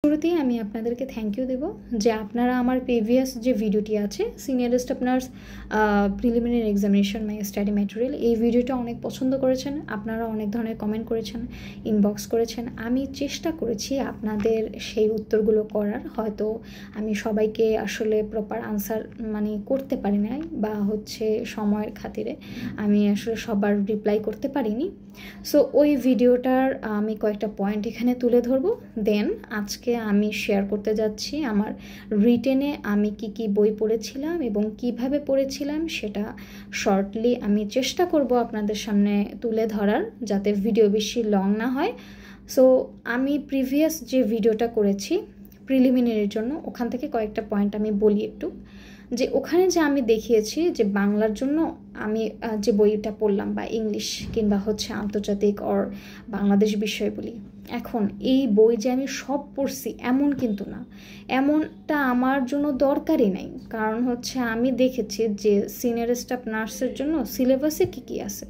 শুরুতেই আমি আপনাদেরকে থ্যাংক ইউ দেব যে আপনারা আমার প্রিভিয়াস যে ভিডিওটি আছে senior staff nurse preliminary examination my study material, এই ভিডিওটা অনেক পছন্দ করেছেন। আপনারা অনেক ধরনের কমেন্ট করেছেন, ইনবক্স করেছেন। আমি চেষ্টা করেছি আপনাদের সেই উত্তরগুলো করার। হয়তো আমি সবাইকে আসলে প্রপার আনসার করতে পারি নাই, বা সময়ের খাতিরে আমি আসলে সবার রিপ্লাই করতে পারিনি। সো ওই ভিডিওটার আমি কয়েকটা পয়েন্ট এখানে তুলে ধরবো। দেন আজকে আমি শেয়ার করতে যাচ্ছি আমার রিটেনে আমি কি বই পড়েছিলাম এবং কিভাবে পড়েছিলাম, সেটা শর্টলি আমি চেষ্টা করব আপনাদের সামনে তুলে ধরার, যাতে ভিডিও বেশি লং না হয়। সো আমি প্রিভিয়াস যে ভিডিওটা করেছি প্রিলিমিনারির জন্য, ওখান থেকে কয়েকটা পয়েন্ট আমি বলি একটু। যে ওখানে যে আমি দেখিয়েছি যে বাংলার জন্য আমি যে বইটা পড়লাম, বা ইংলিশ কিংবা আন্তর্জাতিক অর বাংলাদেশ বিষয় বলি, এখন এই বই যে আমি সব পড়ছি এমন কিন্তু না, এমনটা আমার জন্য দরকারই নাই। কারণ আমি দেখেছি যে সিনিয়র স্টাফ নার্সের জন্য সিলেবাসে কী আছে।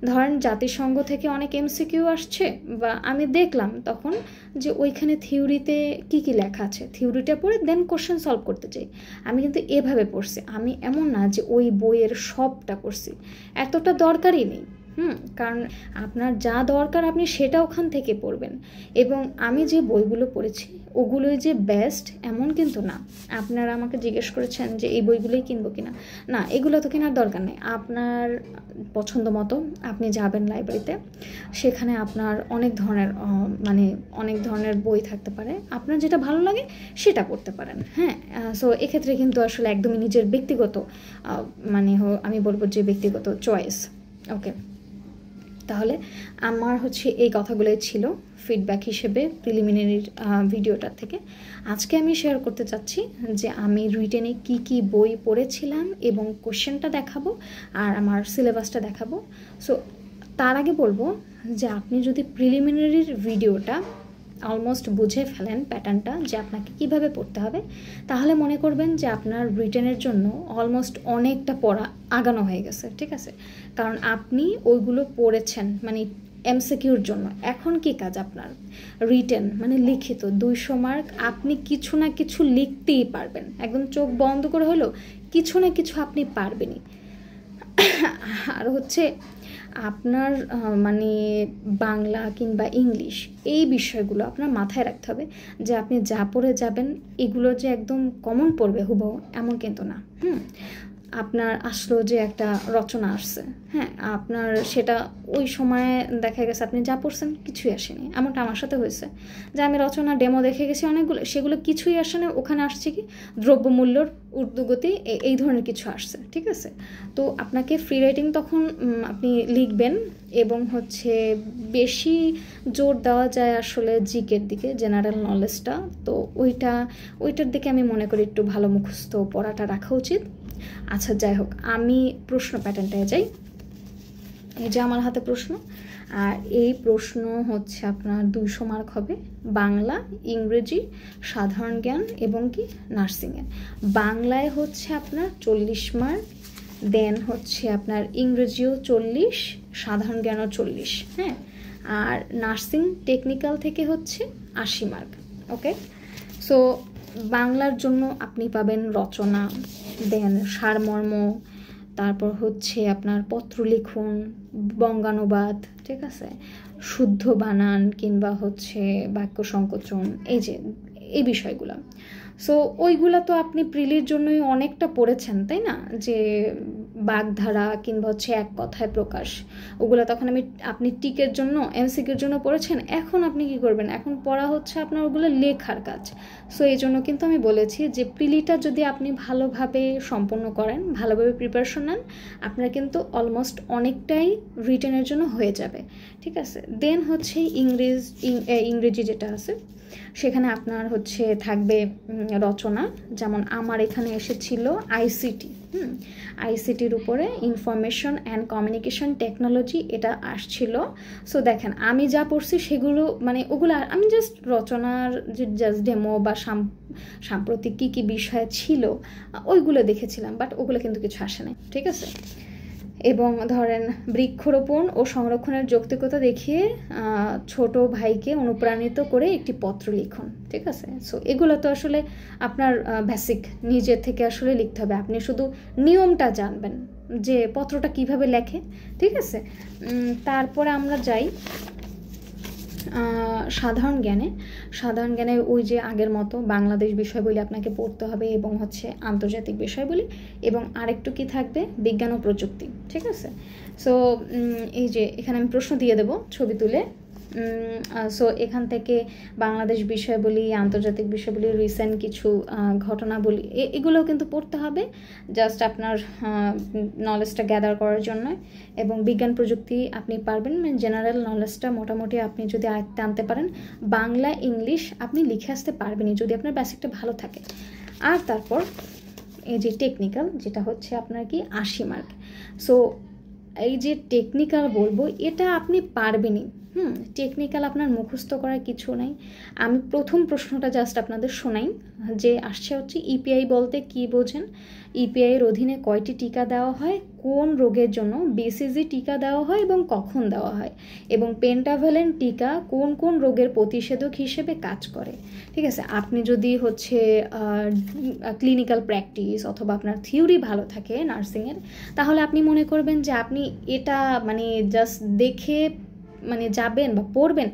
ধরেন জাতিসংঘ থেকে অনেক এমসিকিউ আসছে, বা আমি দেখলাম তখন যে ওইখানে থিওরিতে কি লেখা আছে, থিওরিটা পড়ে দেন কোশ্চেন সলভ করতে চাই। আমি কিন্তু এভাবে পড়ছি, আমি এমন না যে ওই বইয়ের সবটা পড়ছি, এতটা দরকারই নেই। কারণ আপনার যা দরকার আপনি সেটা ওখান থেকে পড়বেন। এবং আমি যে বইগুলো পড়েছি ওগুলোই যে বেস্ট এমন কিন্তু না। আপনারা আমাকে জিজ্ঞেস করেছেন যে এই বইগুলোই কিনবো কিনা। না, এগুলো তো কেনার দরকার নেই। আপনার পছন্দ মতো আপনি যাবেন লাইব্রেরিতে, সেখানে আপনার অনেক ধরনের বই থাকতে পারে, আপনার যেটা ভালো লাগে সেটা পড়তে পারেন। সো এক্ষেত্রে কিন্তু আসলে একদমই নিজের ব্যক্তিগত আমি বলবো যে ব্যক্তিগত চয়েস। ওকে, তাহলে আমার এই কথাগুলোই ছিল ফিডব্যাক হিসেবে প্রিলিমিনারির ভিডিওটার থেকে। আজকে আমি শেয়ার করতে চাচ্ছি যে আমি রিটেনে কি বই পড়েছিলাম এবং কোশ্চেনটা দেখাবো আর আমার সিলেবাসটা দেখাবো। সো তার আগে বলবো যে আপনি যদি প্রিলিমিনারির ভিডিওটা অলমোস্ট বুঝে ফেলেন প্যাটার্নটা যে আপনাকে কিভাবে পড়তে হবে, তাহলে মনে করবেন যে আপনার রিটেনের জন্য অলমোস্ট অনেকটা পড়া আগানো হয়ে গেছে। ঠিক আছে, কারণ আপনি ওইগুলো পড়েছেন এমসিকিউর জন্য। এখন কি কাজ আপনার? রিটেন লিখিত 200 মার্ক, আপনি কিছু না কিছু লিখতেই পারবেন, একদম চোখ বন্ধ করে হলেও কিছু না কিছু আপনি পারবেনই। আর আপনার বাংলা কিংবা ইংলিশ এই বিষয়গুলো আপনার মাথায় রাখতে হবে যে আপনি যা পড়ে যাবেন এগুলো যে একদম কমন পড়বে হুবহু এমন কিন্তু না। আপনার আসলো যে একটা রচনা আসছে, আপনার সেটা ওই সময়ে দেখা গেছে আপনি যা পড়ছেন কিছুই আসেনি। এমনটা আমার সাথে হয়েছে যে আমি রচনা ডেমো দেখে গেছি অনেকগুলো, সেগুলো কিছুই আসে না। ওখানে আসছে কি দ্রব্যমূল্যর ঊর্ধ্বগতি, এই ধরনের কিছু আসছে। ঠিক আছে, তো আপনাকে ফ্রি রাইটিং তখন আপনি লিখবেন, এবং বেশি জোর দেওয়া যায় আসলে জিকের দিকে, জেনারেল নলেজটা। তো ওইটার দিকে আমি মনে করি একটু ভালো মুখস্থ পড়াটা রাখা উচিত। আচ্ছা, যাই হোক, আমি প্রশ্ন প্যাটার্নটায় যাই। এই যে আমার হাতে প্রশ্ন, আর এই প্রশ্ন আপনার 200 মার্ক হবে। বাংলা, ইংরেজি, সাধারণ জ্ঞান এবং নার্সিংয়ে। বাংলায় আপনার 40 মার্ক, দেন আপনার ইংরেজিও 40, সাধারণ জ্ঞানও 40। আর নার্সিং টেকনিক্যাল থেকে 80 মার্ক। ওকে, সো বাংলার জন্য আপনি পাবেন রচনা, দেন সারমর্ম, তারপর আপনার পত্র লিখন, বঙ্গানুবাদ, ঠিক আছে, শুদ্ধ বানান কিংবা বাক্য সংকোচন, এই বিষয়গুলো। সো ওইগুলা তো আপনি প্রিলির জন্যই অনেকটা পড়েছেন, তাই না? যে বাগধারা কিংবা এক কথায় প্রকাশ, ওগুলো তখন আপনি টিকের জন্য এমসিকিউর জন্য পড়েছেন। এখন আপনি কি করবেন? এখন পড়া আপনার ওগুলো লেখার কাজ। সো এই জন্য কিন্তু আমি বলেছি যে প্রিলিটা যদি আপনি ভালোভাবে সম্পন্ন করেন, ভালোভাবে প্রিপারেশন নেন, আপনার কিন্তু অলমোস্ট অনেকটাই রিটেনের জন্য হয়ে যাবে। ঠিক আছে, দেন ইংরেজি যেটা আছে সেখানে আপনার থাকবে রচনা। যেমন আমার এখানে এসেছিল আইসিটি, আইসিটির উপরে ইনফরমেশন অ্যান্ড কমিউনিকেশন টেকনোলজি, এটা আসছিল। সো দেখেন আমি যা পড়ছি সেগুলো ওগুলো আমি জাস্ট রচনার যে জাস্ট ডেমো বা সাম্প্রতিক কী বিষয় ছিল ওইগুলো দেখেছিলাম, বাট ওগুলো কিন্তু কিছু আসে নাই। ঠিক আছে, এবং ধরেন বৃক্ষরোপণ ও সংরক্ষণের যৌক্তিকতা দেখিয়ে ছোট ভাইকে অনুপ্রাণিত করে একটি পত্র লিখুন। ঠিক আছে, সো এগুলো তো আসলে আপনার বেসিক নিজের থেকে আসলে লিখতে হবে। আপনি শুধু নিয়মটা জানবেন যে পত্রটা কিভাবে লেখে। ঠিক আছে, তারপরে আমরা যাই সাধারণ জ্ঞানে ওই যে আগের মতো বাংলাদেশ বিষয়বলি আপনাকে পড়তে হবে এবং হচ্ছে আন্তর্জাতিক বিষয়বলি, এবং আরেকটু কি থাকবে, বিজ্ঞান ও প্রযুক্তি। ঠিক আছে, সো এই যে এখানে আমি প্রশ্ন দিয়ে দেব ছবি তুলে। সো এখান থেকে বাংলাদেশ বিষয়বলি, আন্তর্জাতিক বিষয়বলি, রিসেন্ট কিছু ঘটনাবলী, এগুলোও কিন্তু পড়তে হবে জাস্ট আপনার নলেজটা গ্যাদার করার জন্য। এবং বিজ্ঞান প্রযুক্তি আপনি পারবেন, মানে জেনারেল নলেজটা মোটামুটি আপনি যদি আয়ত্তে আনতে পারেন, বাংলা ইংলিশ আপনি লিখে আসতে পারবেনই যদি আপনার বেসিকটা ভালো থাকে। আর তারপর এই যে টেকনিক্যাল, যেটা হচ্ছে আপনার কি 80 মার্ক। সো এই যে টেকনিক্যাল বলবো, এটা আপনি পারবেনই। টেকনিক্যাল আপনার মুখস্থ করার কিছু নাই। আমি প্রথম প্রশ্নটা জাস্ট আপনাদের শোনাই, যে আসছে হচ্ছে ইপিআই বলতে কি বোঝেন, ইপিআই এর অধীনে কয়টি টিকা দেওয়া হয়, কোন রোগের জন্য বিসিজি টিকা দেওয়া হয় এবং কখন দেওয়া হয়, এবং পেন্টাভ্যালেন্ট টিকা কোন কোন রোগের প্রতিষেধক হিসেবে কাজ করে। ঠিক আছে, আপনি যদি হচ্ছে ক্লিনিক্যাল প্র্যাকটিস অথবা আপনার থিওরি ভালো থাকে নার্সিংয়ের, তাহলে আপনি মনে করবেন যে আপনি এটা মানে জাস্ট দেখে মানে যাবেন বা পড়বেন,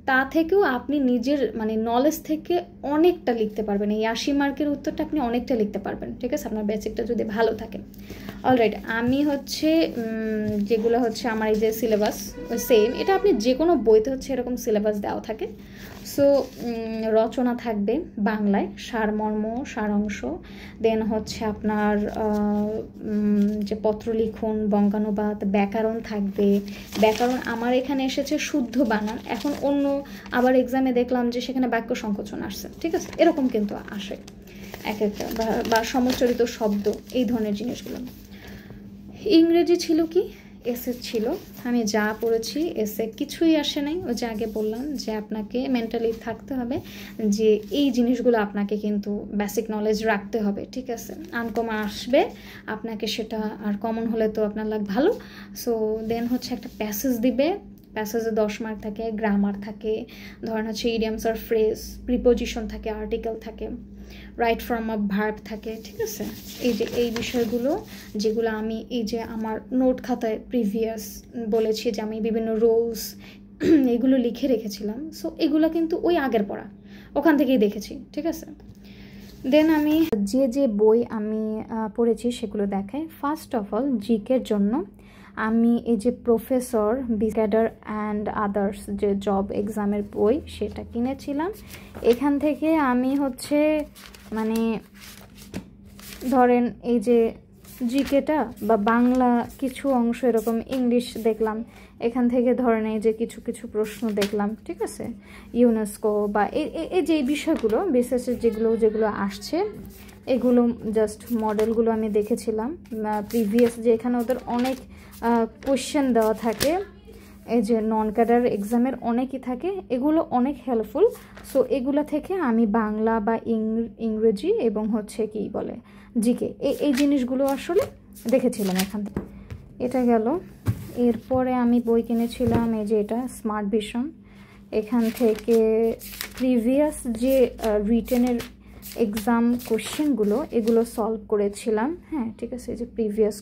তা থেকেও আপনি নিজের মানে নলেজ থেকে অনেকটা লিখতে পারবেন। এই 80 মার্কের উত্তরটা আপনি অনেকটা লিখতে পারবেন। ঠিক আছে, আপনার বেসিকটা যদি ভালো থাকে। অলরাইট, আমি হচ্ছে যেগুলো হচ্ছে আমার এই যে সিলেবাস সেম, এটা আপনি যে কোনো বইতে হচ্ছে এরকম সিলেবাস দেওয়া থাকে। সো রচনা থাকবে বাংলায়, সারমর্ম, সারাংশ, দেন হচ্ছে আপনার যে পত্র লিখন, বঙ্গানুবাদ, ব্যাকরণ থাকবে। ব্যাকরণ আমার এখানে এসেছে শুদ্ধ বানান, এখন অন্য আবার এক্সামে দেখলাম যে সেখানে বাক্য সংকোচন আসছে। ঠিক আছে, এরকম কিন্তু আসে এক একটা, বা সমচরিত শব্দ, এই ধরনের জিনিসগুলো। ইংরেজি ছিল কি, এসে ছিল, আমি যা পড়েছি এসে কিছুই আসে নাই। ওই যে আগে বললাম যে আপনাকে মেন্টালি থাকতে হবে যে এই জিনিসগুলো আপনাকে কিন্তু বেসিক নলেজ রাখতে হবে। ঠিক আছে, আনকমন আসবে আপনাকে, সেটা আর কমন হলে তো আপনার লাগ ভালো। সো দেন হচ্ছে একটা প্যাসেজ দিবে, প্যাসেজে 10 মার্ক থাকে, গ্রামার থাকে, ধরেন হচ্ছে ইডিয়ামস আর ফ্রেজ, প্রিপোজিশন থাকে, আর্টিকেল থাকে, রাইট ফর্ম অফ ভার্ব থাকে। ঠিক আছে, এই যে এই বিষয়গুলো যেগুলো আমি এই যে আমার নোট খাতায় প্রিভিয়াস বলেছি যে আমি বিভিন্ন রোলস এগুলো লিখে রেখেছিলাম। সো এগুলো কিন্তু ওই আগের পড়া, ওখান থেকেই দেখেছি। ঠিক আছে, দেন আমি যে বই আমি পড়েছি সেগুলো দেখাই। ফার্স্ট অফ অল জিকের জন্য আমি এই যে প্রফেসর ক্যাডার অ্যান্ড আদার্স যে জব এক্সামের বই, সেটা কিনেছিলাম। এখান থেকে আমি হচ্ছে মানে ধরেন এই যে জিকেটা বা বাংলা কিছু অংশ, এরকম ইংলিশ দেখলাম, এখান থেকে ধরেন এই যে কিছু কিছু প্রশ্ন দেখলাম। ঠিক আছে, ইউনেস্কো বা এই যে বিষয়গুলো বিশেষের যেগুলো আসছে, এগুলো জাস্ট মডেলগুলো আমি দেখেছিলাম প্রিভিয়াস, যে এখানে ওদের অনেক কোয়েশ্চেন দেওয়া থাকে, এই যে নন ক্যাডার এক্সামের অনেকই থাকে, এগুলো অনেক হেল্পফুল। সো এগুলো থেকে আমি বাংলা বা ইংরেজি এবং হচ্ছে কি বলে জিকে, এই জিনিসগুলো আসলে দেখেছিলাম এখান থেকে। এটা গেল। এরপরে আমি বই কিনেছিলাম এই যে এটা স্মার্ট ভিশন, এখান থেকে প্রিভিয়াস যে রিটেনের এক্সাম কোশ্চেনগুলো এগুলো সলভ করেছিলাম। হ্যাঁ, ঠিক আছে, এই যে প্রিভিয়াস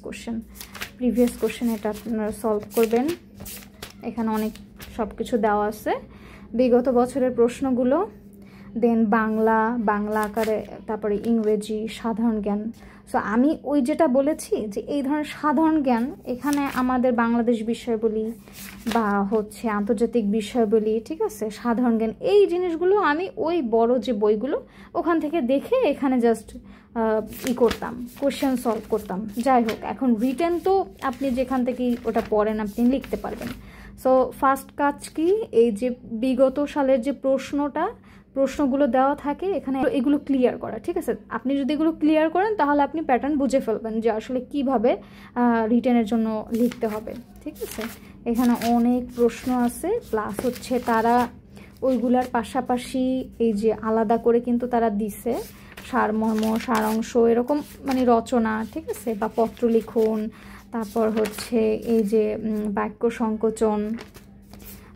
কোশ্চেন এটা আপনারা সলভ করবেন। এখানে অনেক সব কিছু দেওয়া আছে, বিগত বছরের প্রশ্নগুলো, দেন বাংলা আকারে, তারপরে ইংরেজি, সাধারণ জ্ঞান। সো আমি ওই যেটা বলেছি যে এই ধরনের সাধারণ জ্ঞান এখানে আমাদের বাংলাদেশ বিষয়বলি বা হচ্ছে আন্তর্জাতিক বিষয়বলি, ঠিক আছে, সাধারণ জ্ঞান, এই জিনিসগুলো আমি ওই বড় যে বইগুলো ওখান থেকে দেখে এখানে জাস্ট করতাম, কোশ্চেন সলভ করতাম। যাই হোক, এখন রিটেন তো আপনি যেখান থেকেই ওটা পড়েন আপনি লিখতে পারবেন। সো ফার্স্ট কাজ কি, এই যে বিগত সালের যে প্রশ্নগুলো দেওয়া থাকে এখানে, এগুলো ক্লিয়ার করা। ঠিক আছে, আপনি যদি এগুলো ক্লিয়ার করেন তাহলে আপনি প্যাটার্ন বুঝে ফেলবেন যে আসলে কিভাবে রিটেনের জন্য লিখতে হবে। ঠিক আছে, এখানে অনেক প্রশ্ন আছে, প্লাস হচ্ছে তারা ওইগুলার পাশাপাশি এই যে আলাদা করে কিন্তু তারা দিছে সারমর্ম, সারাংশ, এরকম মানে রচনা, ঠিক আছে, বা পত্র লিখুন, তারপর হচ্ছে এই যে বাক্য সংকোচন,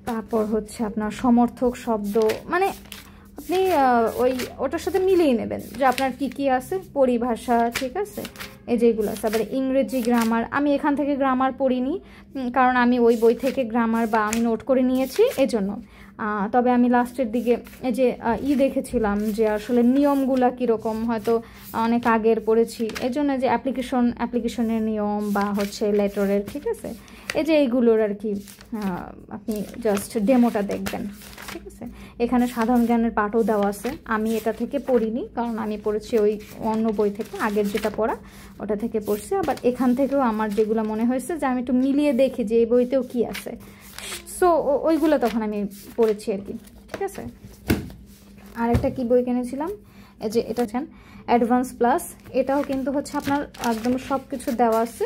তারপর হচ্ছে আপনার সমর্থক শব্দ, মানে আপনি ওটার সাথে মিলিয়ে নেবেন যে আপনার কি কি আছে, পরিভাষা, ঠিক আছে, এই যেগুলো আছে। আবার ইংরেজি গ্রামার, আমি এখান থেকে গ্রামার পড়িনি, কারণ আমি ওই বই থেকে গ্রামার বা আমি নোট করে নিয়েছি এজন্য। তবে আমি লাস্টের দিকে এই যে দেখেছিলাম যে আসলে নিয়মগুলা কীরকম, হয়তো অনেক আগের পড়েছি, এই জন্য যে অ্যাপ্লিকেশনের নিয়ম বা হচ্ছে লেটারের, ঠিক আছে, এই যে এইগুলোর আর কি আপনি জাস্ট ডেমোটা দেখবেন, ঠিক আছে। এখানে সাধারণ জ্ঞানের পাঠও দেওয়া আছে, আমি এটা থেকে পড়িনি, কারণ আমি পড়েছি ওই অন্য বই থেকে, আগের যেটা পড়া ওটা থেকে পড়ছি। আবার এখান থেকেও আমার যেগুলো মনে হয়েছে যে আমি একটু মিলিয়ে দেখি যে এই বইতেও কি আছে, সো ওইগুলো তখন আমি পড়েছি আর কি, ঠিক আছে। আর একটা কি বই কিনেছিলাম, এই যে এটা অ্যাডভান্স প্লাস, এটাও কিন্তু হচ্ছে আপনার একদম সব কিছু দেওয়া আছে,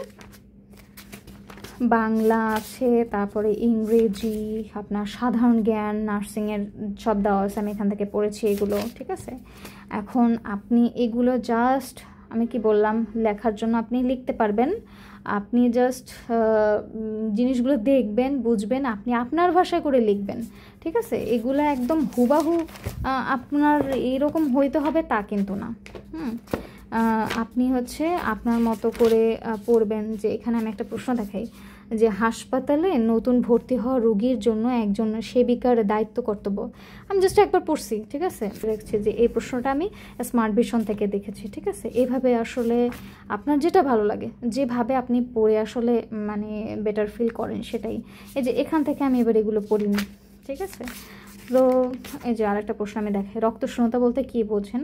বাংলা আছে, তারপরে ইংরেজি, আপনার সাধারণ জ্ঞান, নার্সিংয়ের সব দেওয়া আছে, আমি এখান থেকে পড়েছি এগুলো, ঠিক আছে। এখন আপনি এগুলো জাস্ট, আমি কি বললাম, লেখার জন্য আপনি লিখতে পারবেন, আপনি জাস্ট জিনিসগুলো দেখবেন, বুঝবেন, আপনি আপনার ভাষায় করে লিখবেন, ঠিক আছে। এগুলো একদম হুবাহু আপনার এরকম হইতে হবে তা কিন্তু না, আপনি হচ্ছে আপনার মতো করে পড়বেন। যে এখানে আমি একটা প্রশ্ন দেখাই যে হাসপাতালে নতুন ভর্তি হওয়া রোগীর জন্য একজন সেবিকার দায়িত্ব কর্তব্য, আমি জাস্ট একবার পড়ছি, ঠিক আছে, দেখছি যে এই প্রশ্নটা আমি স্মার্ট ভিশন থেকে দেখেছি, ঠিক আছে। এইভাবে আসলে আপনার যেটা ভালো লাগে, যেভাবে আপনি পড়ে আসলে মানে বেটার ফিল করেন সেটাই। এই যে এখান থেকে আমি এবার এগুলো পড়িনি, ঠিক আছে। তো এই যে আরেকটা প্রশ্ন আমি দেখাই, রক্তশূন্যতা বলতে কী বোঝেন।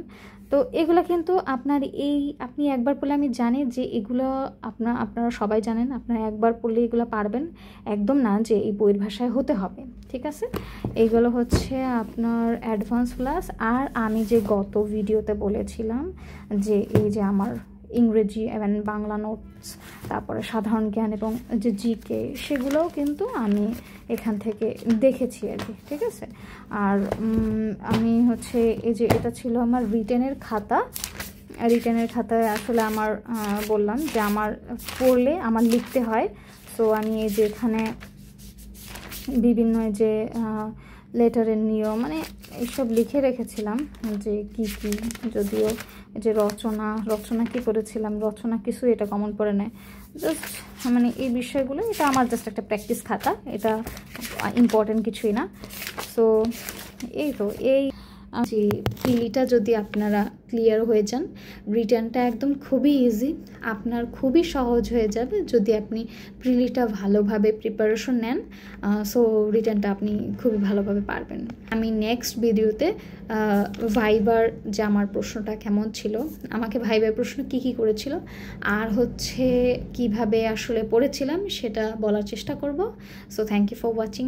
তো এগুলো কিন্তু আপনি একবার পড়লে, আমি জানি যে এগুলো আপনারা সবাই জানেন, আপনারা একবার পড়লে এগুলো পারবেন, একদম না যে এই বইয়ের ভাষায় হতে হবে, ঠিক আছে। এইগুলো হচ্ছে আপনার অ্যাডভান্স ক্লাস। আর আমি যে গত ভিডিওতে বলেছিলাম যে এই যে আমার ইংরেজি এবং বাংলা নোটস, তারপরে সাধারণ জ্ঞান এবং যে জিকে, সেগুলোও কিন্তু আমি এখান থেকে দেখেছি আর কি, ঠিক আছে। আর আমি হচ্ছে এই যে এটা ছিল আমার রিটেনের খাতায় আসলে আমার বললাম যে আমার পড়লে আমার লিখতে হয়, সো আমি এই যে এখানে বিভিন্ন যে লেটারের নিয়ম, মানে এইসব লিখে রেখেছিলাম যে কি কি, যদিও যে রচনা কি করেছিলাম, রচনা কিছু এটা কমন পড়ে নেয়, জাস্ট মানে এই বিষয়গুলো, এটা আমার জাস্ট একটা প্র্যাকটিস খাতা, এটা ইম্পর্টেন্ট কিছুই না। সো এই তো এই যে প্রিলিটা যদি আপনারা ক্লিয়ার হয়ে যান, রিটার্নটা একদম খুবই ইজি, আপনার খুবই সহজ হয়ে যাবে যদি আপনি প্রিলিটা ভালোভাবে প্রিপারেশন নেন। সো রিটার্নটা আপনি খুবই ভালোভাবে পারবেন। আমি নেক্সট ভিডিওতে ভাইবার যে আমার প্রশ্নটা কেমন ছিল, আমাকে ভাইবার প্রশ্ন কি করেছিল, আর হচ্ছে কিভাবে আসলে পড়েছিলাম সেটা বলার চেষ্টা করব। So thank you for watching.